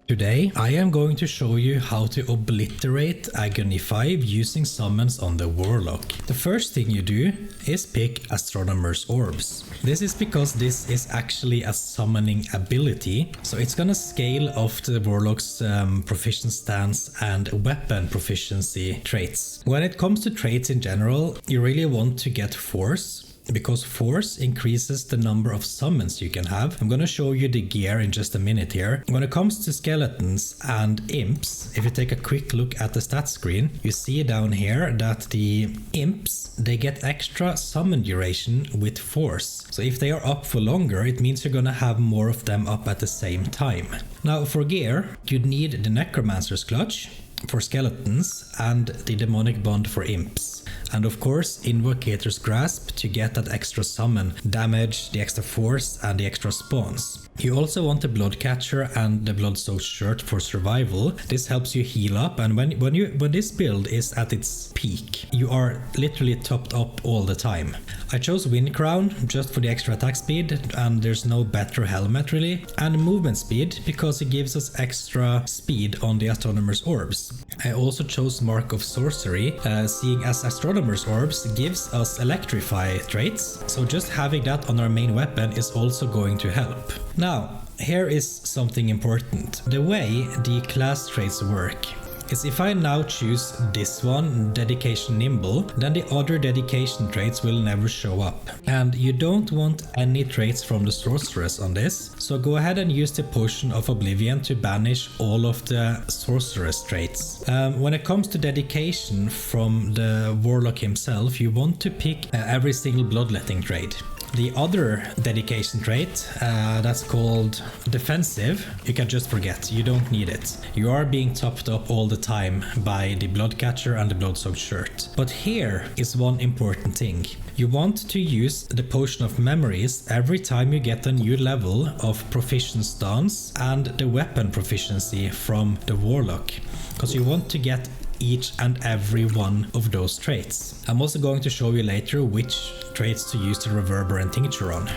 Today I am going to show you how to obliterate Agony 5 using summons on the Warlock. The first thing you do is pick Astronomer's Orbs. This is because this is actually a summoning ability, so it's gonna scale off the Warlock's proficiency stance and weapon proficiency traits. When it comes to traits in general, you really want to get Force, because Force increases the number of summons you can have. I'm gonna show you the gear in just a minute here. When it comes to skeletons and imps, if you take a quick look at the stat screen, you see down here that the imps, they get extra summon duration with Force. So if they are up for longer, it means you're gonna have more of them up at the same time. Now for gear, you'd need the Necromancer's Clutch for skeletons and the Demonic Bond for imps. And of course, Invocator's Grasp to get that extra summon damage, the extra force and the extra spawns. You also want the Bloodcatcher and the Blood-Soaked Shirt for survival. This helps you heal up, and when this build is at its peak, you are literally topped up all the time. I chose Wind Crown just for the extra attack speed, and there's no better helmet really, and movement speed because it gives us extra speed on the Astronomer's Orbs. I also chose Mark of Sorcery, seeing as Astronomer's Orbs gives us Electrify traits, so just having that on our main weapon is also going to help. Now, here is something important. The way the class traits work is if I now choose this one, Dedication Nimble, then the other dedication traits will never show up. And you don't want any traits from the Sorceress on this, so go ahead and use the Potion of Oblivion to banish all of the Sorceress traits. When it comes to dedication from the Warlock himself, you want to pick every single Bloodletting trait. The other dedication trait, that's called Defensive, you can just forget, you don't need it. You are being topped up all the time by the Bloodcatcher and the Blood-Soaked Shirt. But here is one important thing. You want to use the Potion of Memories every time you get a new level of Proficient Stance and the weapon proficiency from the Warlock, because you want to get each and every one of those traits. I'm also going to show you later which traits to use the Reverberant Tincture on.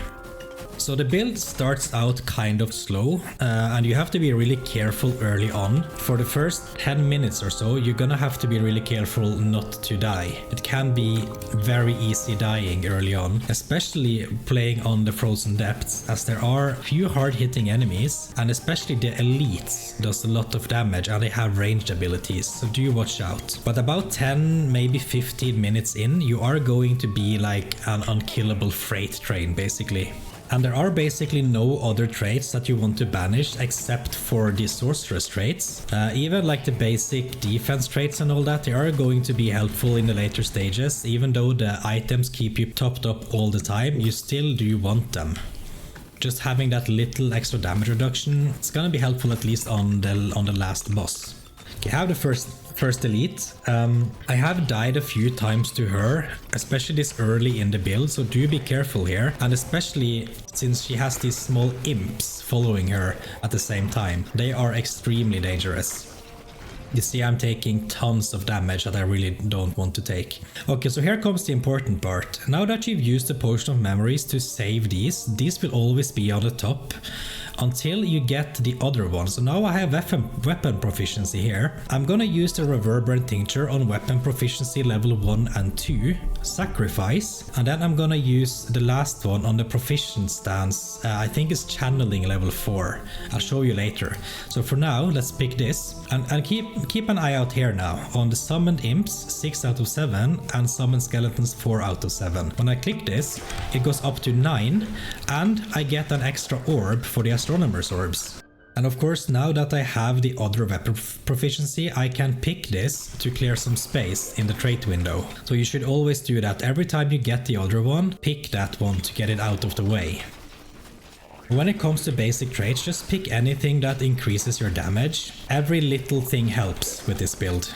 So the build starts out kind of slow, and you have to be really careful early on. For the first 10 minutes or so, you're gonna have to be really careful not to die. It can be very easy dying early on, especially playing on the Frozen Depths, as there are few hard-hitting enemies, and especially the elites does a lot of damage and they have ranged abilities, so do watch out. But about 10, maybe 15 minutes in, you are going to be like an unkillable freight train basically. And there are basically no other traits that you want to banish except for the Sorceress traits. Even like the basic defense traits and all that, they are going to be helpful in the later stages. Even though the items keep you topped up all the time, you still do want them. Just having that little extra damage reduction, it's gonna be helpful at least on the last boss. Okay, I have the first elite. I have died a few times to her, especially this early in the build, so do be careful here, and especially since she has these small imps following her at the same time. They are extremely dangerous. You see, I'm taking tons of damage that I really don't want to take. Okay, so here comes the important part. Now that you've used the Potion of Memories to save these will always be on the top until you get the other one. So now I have weapon proficiency here. I'm gonna use the Reverberant Tincture on weapon proficiency level 1 and 2, Sacrifice, and then I'm gonna use the last one on the proficient stance. I think it's Channeling level 4. I'll show you later. So for now, let's pick this, and keep an eye out here now on the summoned imps 6 out of 7 and summoned skeletons 4 out of 7. When I click this, it goes up to 9, and I get an extra orb for the Astronomer's Orbs. And of course, now that I have the other weapon proficiency, I can pick this to clear some space in the trait window. So you should always do that. Every time you get the other one, pick that one to get it out of the way. When it comes to basic traits, just pick anything that increases your damage. Every little thing helps with this build,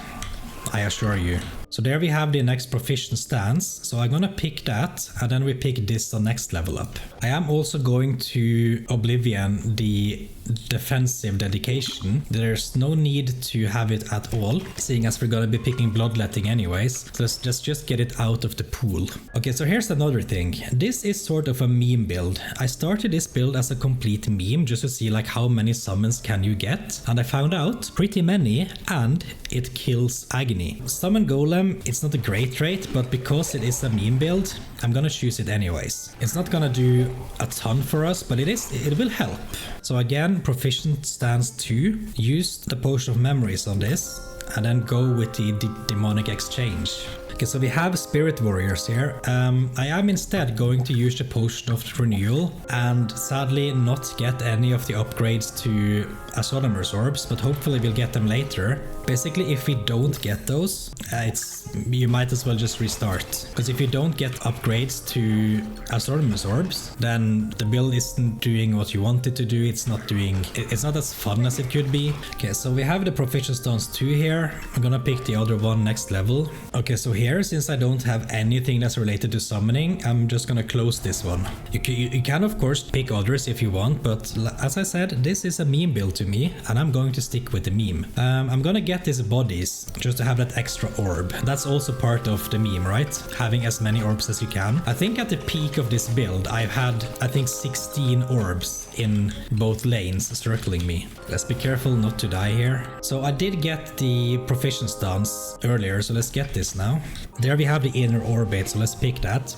I assure you. So there we have the next proficient stance, so I'm gonna pick that, and then we pick this on next level up. I am also going to Oblivion the defensive dedication. There's no need to have it at all, seeing as we're gonna be picking bloodletting anyways. So let's just get it out of the pool. Okay, so here's another thing. This is sort of a meme build. I started this build as a complete meme just to see like how many summons can you get, and I found out pretty many, and it kills Agony. Summon Golem, it's not a great trait, but because it is a meme build, I'm gonna choose it anyways. It's not gonna do a ton for us, but it will help. So again, proficient stance 2, use the Potion of Memories on this, and then go with the demonic exchange. Okay, so we have Spirit Warriors here. I am instead going to use the Potion of Renewal and sadly not get any of the upgrades to Astronomer's Orbs, but hopefully we'll get them later. Basically, if we don't get those, you might as well just restart. Because if you don't get upgrades to Astronomer's Orbs, then the build isn't doing what you want it to do. It's not as fun as it could be. Okay, so we have the Proficient Stance 2 here. I'm gonna pick the other one next level. Okay, so here, since I don't have anything that's related to summoning, I'm just gonna close this one. You can of course pick others if you want, but as I said, this is a meme build to me, and I'm going to stick with the meme. I'm gonna get these bodies just to have that extra orb. That's also part of the meme, right? Having as many orbs as you can. I think at the peak of this build, I've had, 16 orbs in both lanes circling me. Let's be careful not to die here. So I did get the Proficient Stance earlier, so let's get this now. There we have the inner orbit, so let's pick that.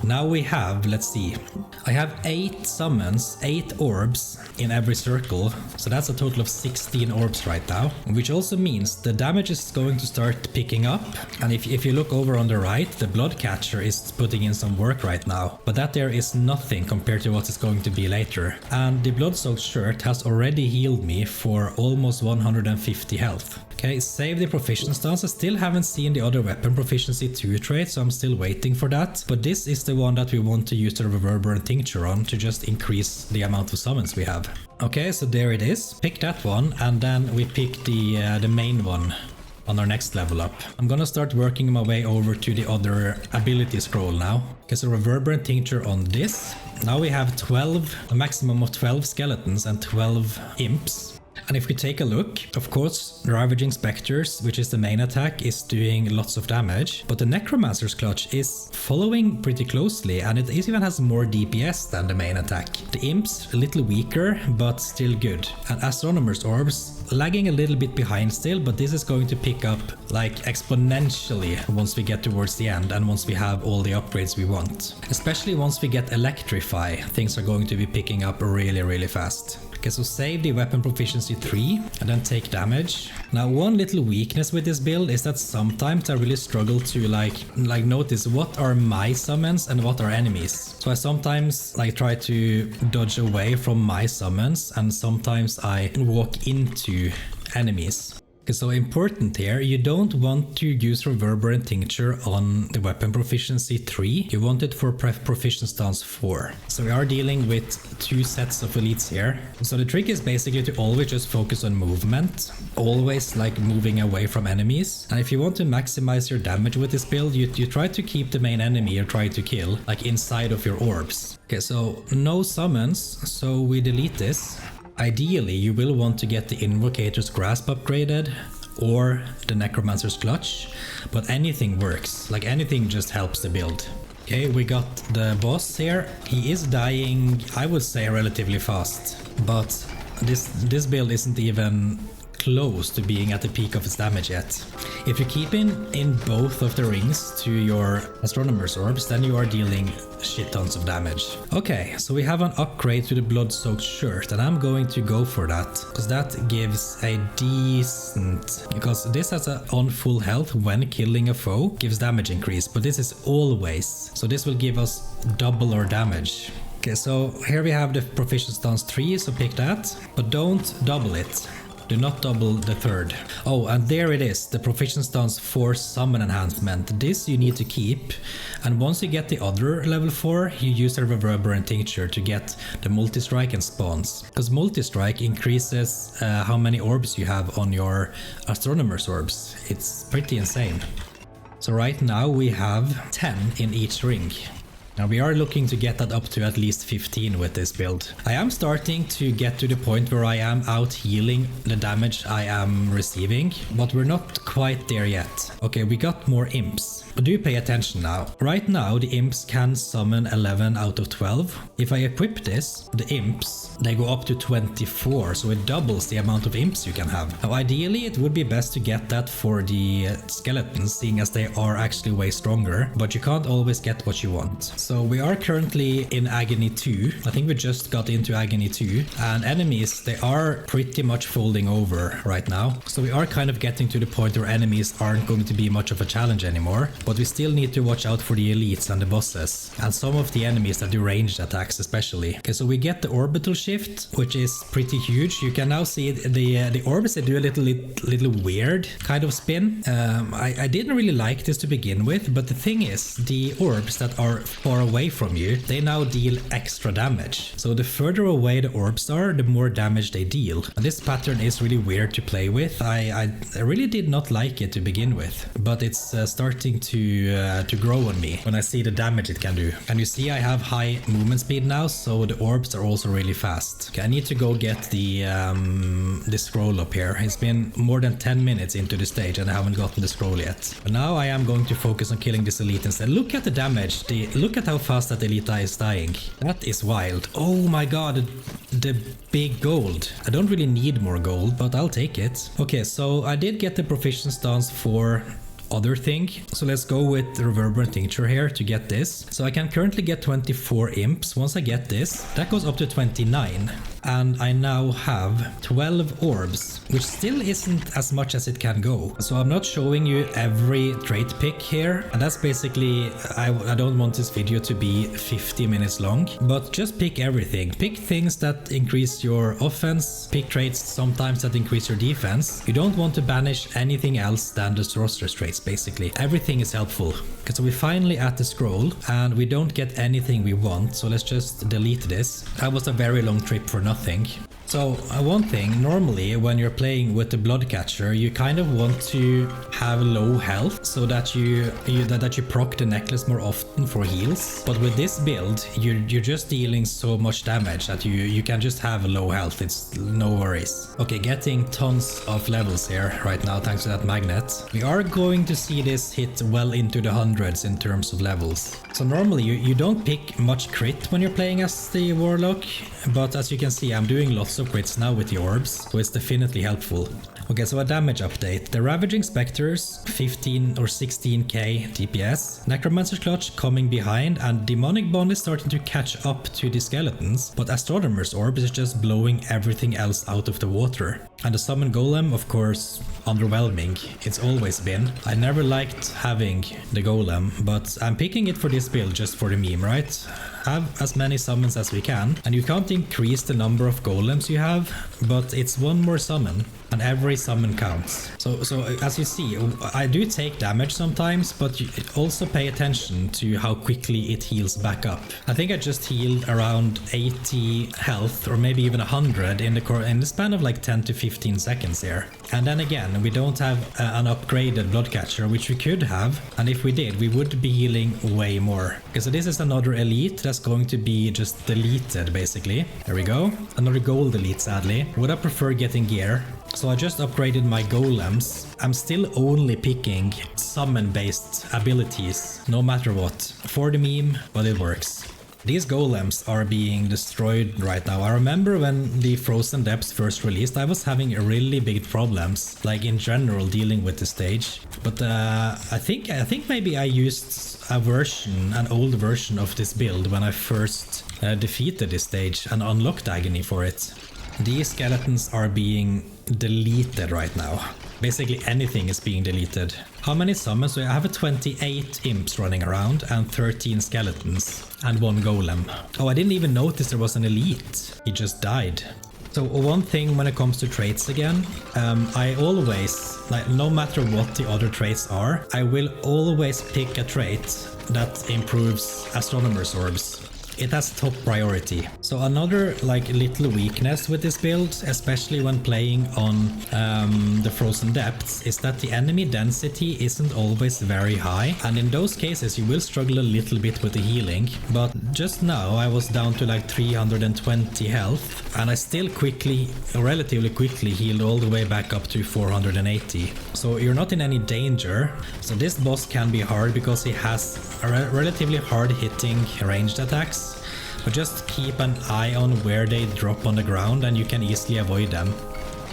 Now we have, let's see, I have 8 summons, 8 orbs in every circle, so that's a total of 16 orbs right now, which also means the damage is going to start picking up. And if you look over on the right, the Blood Catcher is putting in some work right now, but that there is nothing compared to what it's going to be later. And the Blood-Soaked Shirt has already healed me for almost 150 health. Okay, save the Proficient Stance. I still haven't seen the other Weapon Proficiency 2 trait, so I'm still waiting for that. But this is the one that we want to use the Reverberant Tincture on to just increase the amount of summons we have. Okay, so there it is. Pick that one, and then we pick the main one on our next level up. I'm gonna start working my way over to the other ability scroll now. Okay, so Reverberant Tincture on this. Now we have a maximum of 12 skeletons and 12 imps. And if we take a look, of course, Ravaging Spectres, which is the main attack, is doing lots of damage, but the Necromancer's Clutch is following pretty closely, and it even has more DPS than the main attack. The Imps, a little weaker, but still good. And Astronomer's Orbs, lagging a little bit behind still, but this is going to pick up like exponentially once we get towards the end and once we have all the upgrades we want. Especially once we get Electrify, things are going to be picking up really fast. Okay, so save the Weapon Proficiency 3 and then take damage. Now, one little weakness with this build is that sometimes I really struggle to like notice what are my summons and what are enemies. So I sometimes try to dodge away from my summons, and sometimes I walk into enemies. Okay, so important here, you don't want to use Reverberant Tincture on the Weapon Proficiency 3, you want it for Proficient Stance 4. So we are dealing with 2 sets of elites here. So the trick is basically to always just focus on movement, always moving away from enemies. And if you want to maximize your damage with this build, you try to keep the main enemy you're trying to kill inside of your orbs. Okay, so no summons, so we delete this. Ideally, you will want to get the Invocator's Grasp upgraded or the Necromancer's Clutch, but anything works, anything just helps the build. Okay, we got the boss here. He is dying, I would say, relatively fast, but this build isn't even close to being at the peak of its damage yet. If you keep in both of the rings to your Astronomer's Orbs, then you are dealing shit tons of damage. Okay, so we have an upgrade to the Blood-Soaked Shirt, and I'm going to go for that, because that gives a decent... Because this has on full health when killing a foe, gives damage increase, but this is always. So this will give us double our damage. Okay, so here we have the Proficient Stance 3, so pick that, but don't double it. Do not double the third. Oh, and there it is, the Proficient Stance 4 Summon Enhancement. This you need to keep, and once you get the other level 4, you use the Reverberant Tincture to get the Multi-Strike and Spawns. Because Multi-Strike increases how many orbs you have on your Astronomer's Orbs. It's pretty insane. So right now we have 10 in each ring. Now we are looking to get that up to at least 15 with this build. I am starting to get to the point where I am out healing the damage I am receiving, but we're not quite there yet. Okay, we got more imps. But do pay attention now. Right now the imps can summon 11 out of 12. If I equip this, the imps, they go up to 24, so it doubles the amount of imps you can have. Now ideally it would be best to get that for the skeletons, seeing as they are actually way stronger, but you can't always get what you want. So we are currently in Agony 2. I think we just got into Agony 2, and enemies, they are pretty much folding over right now. So we are kind of getting to the point where enemies aren't going to be much of a challenge anymore, but we still need to watch out for the elites and the bosses, and some of the enemies that do ranged attacks especially. Okay, so we get the orbital shift, which is pretty huge. You can now see the orbs, they do a little weird kind of spin. I didn't really like this to begin with, but the thing is, the orbs that are far away from you, they now deal extra damage. So the further away the orbs are, the more damage they deal. And this pattern is really weird to play with. I really did not like it to begin with, but it's starting to grow on me when I see the damage it can do. And you see I have high movement speed now, so the orbs are also really fast. Okay, I need to go get the scroll up here. It's been more than 10 minutes into the stage and I haven't gotten the scroll yet. But now I am going to focus on killing this elite instead. Look at the damage. Look at how fast that elite is dying. That is wild. Oh my god, the big gold. I don't really need more gold, but I'll take it. Okay, so I did get the proficiency stance for other thing, so let's go with the reverberant tincture here to get this. So I can currently get 24 imps. Once I get this, that goes up to 29, and I now have 12 orbs, which still isn't as much as it can go. So I'm not showing you every trait pick here, and that's basically, I don't want this video to be 50 minutes long, but just pick everything. Pick things that increase your offense, pick traits sometimes that increase your defense. You don't want to banish anything else than the sorcerer's traits. Basically everything is helpful. Okay, so we're finally at the scroll and we don't get anything we want, so let's just delete this. That was a very long trip for nothing. So one thing, normally when you're playing with the Bloodcatcher, you kind of want to have low health so that you proc the necklace more often for heals. But with this build, you're just dealing so much damage that you can just have low health. It's no worries. Okay, getting tons of levels here right now thanks to that magnet. We are going to see this hit well into the hundreds in terms of levels. So normally you don't pick much crit when you're playing as the Warlock, but as you can see I'm doing lots of crits now with the orbs, so it's definitely helpful. Okay, so a damage update. The Ravaging Spectres, 15 or 16k DPS. Necromancer's Clutch coming behind, and Demonic Bond is starting to catch up to the skeletons, but Astronomer's Orb is just blowing everything else out of the water. And the Summon Golem, of course, underwhelming. It's always been. I never liked having the Golem, but I'm picking it for this build just for the meme, right? Have as many summons as we can, and you can't increase the number of golems you have, but it's one more summon and every summon counts. So as you see, I do take damage sometimes, but you also pay attention to how quickly it heals back up. I think I just healed around 80 health or maybe even 100 in the span of like 10 to 15 seconds here. And then again, we don't have an upgraded Bloodcatcher, which we could have, and if we did, we would be healing way more. Okay, so this is another elite that's going to be just deleted basically. There we go. Another gold elite, sadly. Would I prefer getting gear? So I just upgraded my golems. I'm still only picking summon based abilities, no matter what. For the meme, but it works. These golems are being destroyed right now. I remember when the Frozen Depths first released, I was having really big problems, like in general dealing with the stage. But I think maybe I used an old version of this build when I first defeated this stage and unlocked Agony for it. These skeletons are being deleted right now. Basically anything is being deleted. How many summons? So I have 28 imps running around and 13 skeletons and one golem. Oh, I didn't even notice there was an elite. He just died. So one thing when it comes to traits again, I always, like no matter what the other traits are, I will always pick a trait that improves Astronomer's Orbs. it has top priority. So another like little weakness with this build, especially when playing on the Frozen Depths, is that the enemy density isn't always very high, and in those cases you will struggle a little bit with the healing. But just now I was down to like 320 health, and I still relatively quickly healed all the way back up to 480. So you're not in any danger. So this boss can be hard because he has a relatively hard hitting ranged attacks, but just keep an eye on where they drop on the ground and you can easily avoid them.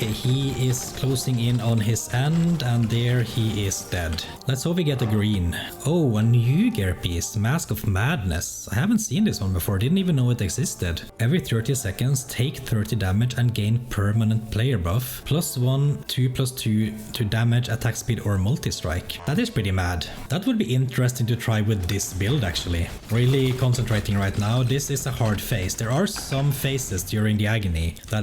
Okay, he is closing in on his end, and there he is dead. Let's hope we get a green. Oh, a new gear piece, Mask of Madness. I haven't seen this one before, didn't even know it existed. Every 30 seconds, take 30 damage and gain permanent player buff. +1, 2+2 to damage, attack speed or multi-strike. That is pretty mad. That would be interesting to try with this build actually. Really concentrating right now. This is a hard phase. There are some phases during the Agony that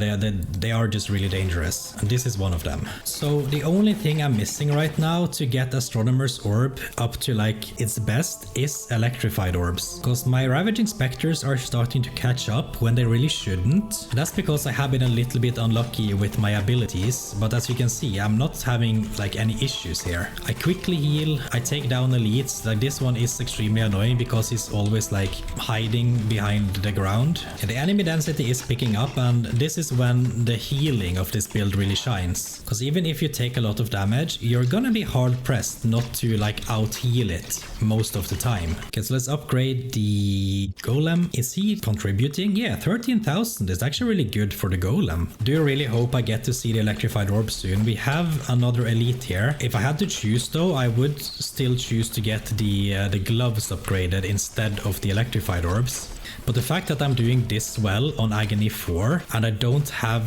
they are just really dangerous. And this is one of them. So the only thing I'm missing right now to get Astronomer's Orb up to like its best is Electrified Orbs. Because my Ravaging Spectres are starting to catch up when they really shouldn't. That's because I have been a little bit unlucky with my abilities, but as you can see, I'm not having like any issues here. I quickly heal, I take down elites. Like this one is extremely annoying because he's always like hiding behind the ground. And the enemy density is picking up, and this is when the healing of this build really shines. Because even if you take a lot of damage, you're gonna be hard pressed not to like out heal it most of the time. Okay, so let's upgrade the golem. Is he contributing? Yeah, 13,000 is actually really good for the golem. Do really hope I get to see the electrified orb soon. We have another elite here. If I had to choose though, I would still choose to get the gloves upgraded instead of the electrified orbs. But the fact that I'm doing this well on Agony 4 and I don't have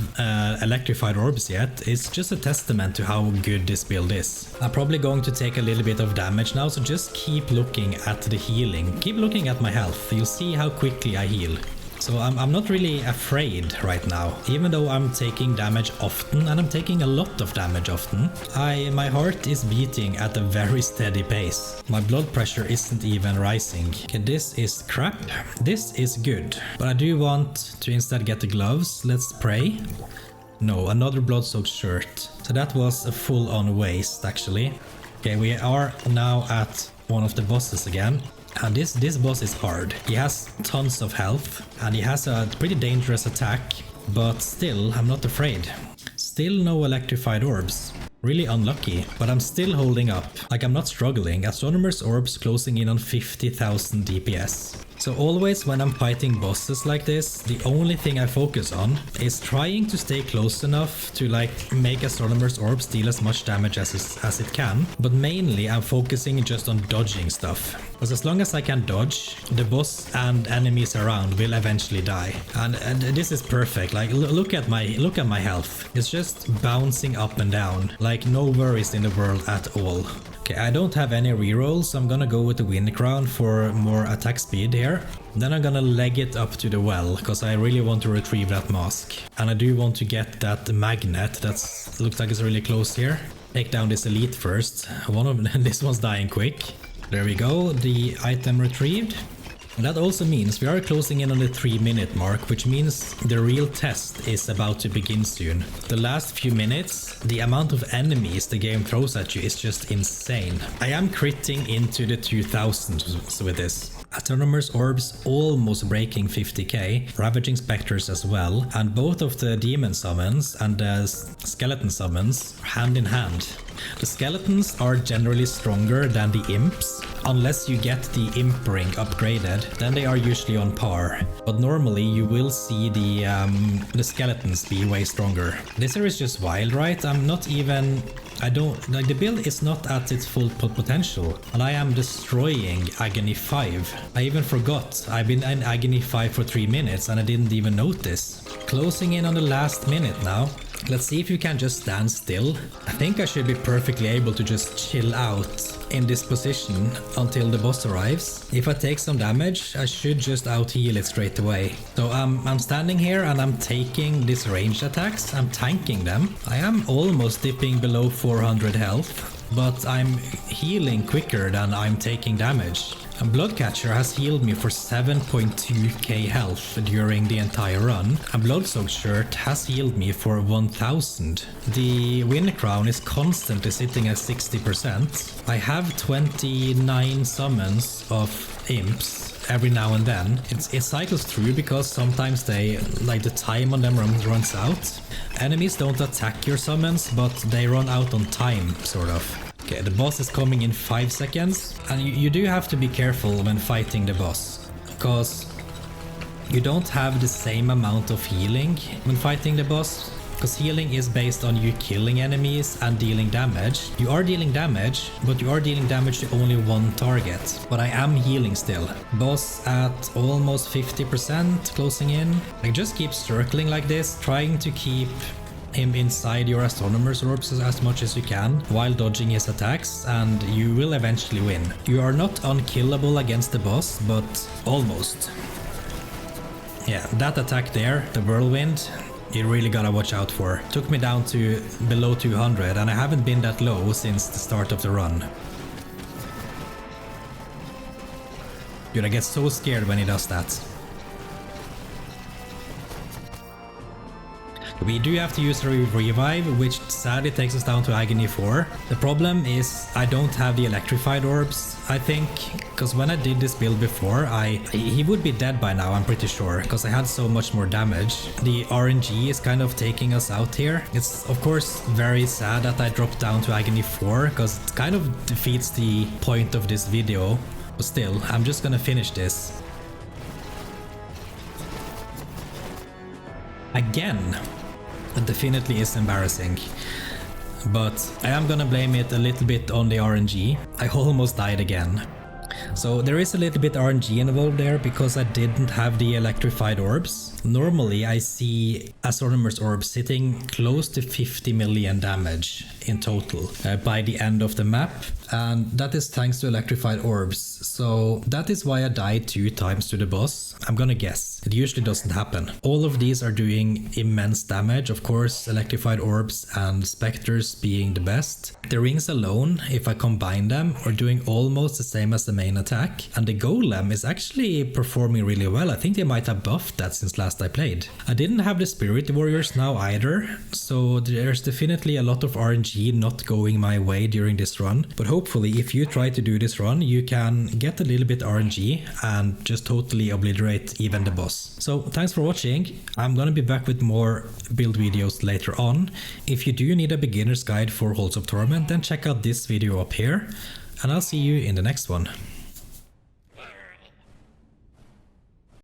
electrified orbs yet is just a testament to how good this build is. I'm probably going to take a little bit of damage now, so just keep looking at the healing. Keep looking at my health. You'll see how quickly I heal. So I'm not really afraid right now, even though I'm taking damage often, and I'm taking a lot of damage often. My heart is beating at a very steady pace. My blood pressure isn't even rising. Okay, this is crap. This is good. But I do want to instead get the gloves. Let's pray. No, another blood-soaked shirt. So that was a full-on waste actually. Okay, we are now at one of the bosses again. And this boss is hard. He has tons of health and he has a pretty dangerous attack, but still I'm not afraid. Still no electrified orbs. Really unlucky, but I'm still holding up. Like I'm not struggling. Astronomer's Orbs closing in on 50,000 DPS. So always when I'm fighting bosses like this, the only thing I focus on is trying to stay close enough to like make Astronomer's Orbs deal as much damage as it can. But mainly I'm focusing just on dodging stuff. Because as long as I can dodge, the boss and enemies around will eventually die. And this is perfect. Like look at my health. It's just bouncing up and down. Like no worries in the world at all. Okay, I don't have any rerolls, so I'm gonna go with the Wind Crown for more attack speed here. Then I'm gonna leg it up to the well, because I really want to retrieve that mask. And I do want to get that magnet that looks like it's really close here. Take down this elite first. This one's dying quick. There we go, the item retrieved. And that also means we are closing in on the 3-minute mark, which means the real test is about to begin soon. The last few minutes, the amount of enemies the game throws at you is just insane. I am critting into the 2000s with this. Astronomer's Orbs almost breaking 50k, Ravaging Spectres as well, and both of the demon summons and the skeleton summons are hand in hand. The skeletons are generally stronger than the imps. Unless you get the imp ring upgraded, then they are usually on par. But normally you will see the skeletons be way stronger. This here is just wild, right? The build is not at its full potential, and I am destroying Agony 5. I even forgot I've been in Agony 5 for 3 minutes and I didn't even notice. Closing in on the last minute now. Let's see if you can just stand still. I think I should be perfectly able to just chill out in this position until the boss arrives. If I take some damage, I should just out heal it straight away. So I'm standing here and I'm taking these ranged attacks. I'm tanking them. I am almost dipping below 400 health, but I'm healing quicker than I'm taking damage. And Bloodcatcher has healed me for 7.2k health during the entire run, and Bloodsoaked Shirt has healed me for 1000. The Wind Crown is constantly sitting at 60%. I have 29 summons of imps every now and then. It cycles through because sometimes the time on them runs out. Enemies don't attack your summons, but they run out on time, sort of. Okay, the boss is coming in 5 seconds, and you do have to be careful when fighting the boss, because you don't have the same amount of healing when fighting the boss. Because healing is based on you killing enemies and dealing damage. You are dealing damage, but you are dealing damage to only one target. But I am healing still. Boss at almost 50%, closing in. Like, just keep circling like this, trying to keep him inside your Astronomer's Orbs as much as you can while dodging his attacks, and you will eventually win. You are not unkillable against the boss, but almost. Yeah, that attack there, the Whirlwind, you really gotta watch out for. Took me down to below 200, and I haven't been that low since the start of the run. Dude, I get so scared when he does that. We do have to use a revive, which sadly takes us down to Agony 4. The problem is I don't have the electrified orbs, I think, because when I did this build before, he would be dead by now, I'm pretty sure, because I had so much more damage. The RNG is kind of taking us out here. It's of course very sad that I dropped down to Agony 4, because it kind of defeats the point of this video, but still, I'm just gonna finish this. Again. It definitely is embarrassing, but I am gonna blame it a little bit on the RNG. I almost died again. So there is a little bit RNG involved there because I didn't have the electrified orbs. Normally I see Astronomer's Orbs sitting close to 50 million damage in total by the end of the map, and that is thanks to electrified orbs. So that is why I died 2 times to the boss, I'm gonna guess. It usually doesn't happen. All of these are doing immense damage, of course, electrified orbs and specters being the best. The rings alone, if I combine them, are doing almost the same as the main attack, and the golem is actually performing really well. I think they might have buffed that since last I played. I didn't have the spirit warriors now either, so there's definitely a lot of RNG not going my way during this run, but hopefully if you try to do this run you can get a little bit RNG and just totally obliterate even the boss. So thanks for watching. I'm gonna be back with more build videos later on. If you do need a beginner's guide for Halls of Torment, then check out this video up here, and I'll see you in the next one.